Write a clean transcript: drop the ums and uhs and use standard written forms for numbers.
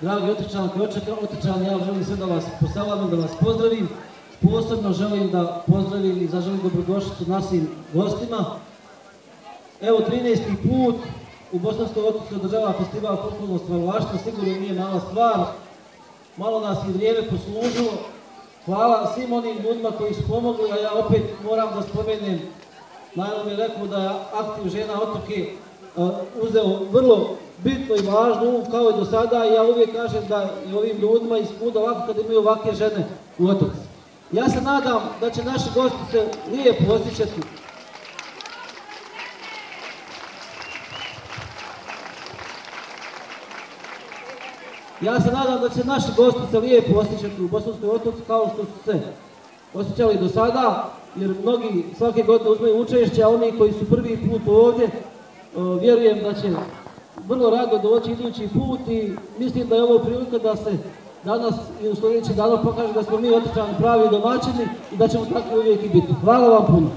Dragi otočanke i otočani, ja želim sve da vas poselamim, da vas pozdravim. Posebno želim da pozdravim i zaželim dobrodošlicu našim gostima. Evo 13. put u Bosanskoj Otoku se održava festival folklornog stvaralaštva, sigurno nije mala stvar. Malo nas je vrijeme poslužilo. Hvala svim onim ljudima koji su pomogli, a ja opet moram da spomenem, Najlo mi je rekao da je aktiv žena Otoke uzeo vrlo bitno i važno, kao i do sada, i ja uvijek kažem da i ovim ljudima iskuda ovako kad imaju ovakve žene u Otoci. Ja se nadam da će naši gosti se lijepo osjećati. Ja se nadam da će naši gosti se lijepo osjećati u Bosanskoj Otoci kao što su se osjećali do sada, jer mnogi svake godine uzmeju učešće, a oni koji su prvi put ovdje, vjerujem da će vrlo rado doći idući put i mislim da je ovo prilika da se danas i u sljedećih dana pokaže da smo mi Otočani pravi domaćini i da ćemo tako uvijek i biti. Hvala vam puno.